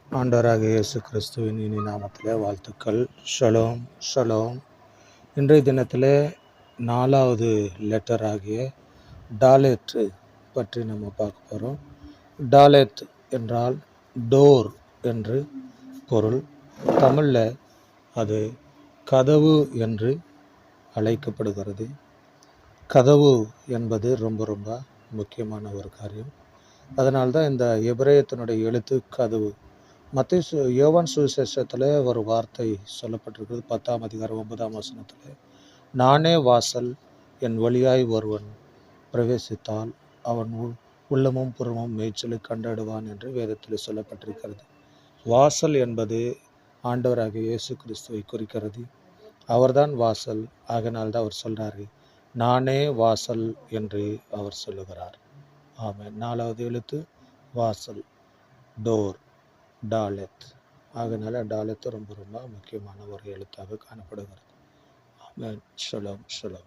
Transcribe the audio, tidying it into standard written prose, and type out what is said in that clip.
ஆண்டவராகிய இயேசு கிறிஸ்துவின் இனி நாமத்திலே வாழ்த்துக்கள். Shalom shalom. இன்றைய தினத்திலே 4வது லெட்டர் ஆகிய டாலெட் பற்றி நம்ம பார்க்க போகிறோம். டாலெட் என்றால் டோர் என்று பொருள். தமிழில் அது கதவு என்று அழைக்கப்படுகிறது. கதவு என்பது ரொம்ப ரொம்ப முக்கியமான ஒரு காரியம். அதனால்தான் இந்த எபிரேயத்தினுடைய எழுத்து கதவு. யோவான் சுவிசேஷத்தில் ஒரு வார்த்தை சொல்லப்பட்டிருக்கிறது. 10ஆம் அதிகாரம் 9ஆம் வசனத்தில், நானே வாசல், என் வழியாய் ஒருவன் பிரவேசித்தால் அவன் உள்ளமும் புறமும் மேய்ச்சலை கண்டடுவான் என்று வேதத்தில் சொல்லப்பட்டிருக்கிறது. வாசல் என்பது ஆண்டவராகிய இயேசு கிறிஸ்துவை குறிக்கிறது. அவர்தான் வாசல். ஆகினால்தான் அவர் சொல்றாரு, நானே வாசல் என்று அவர் சொல்லுகிறார். ஆமாம். 4வது எழுத்து வாசல், டோர், டாலெத். ஆகினால டாலெத் ரொம்ப ரொம்ப முக்கியமான ஒரு எழுத்தாக காணப்படுகிறது. ஆமென். Shalom shalom.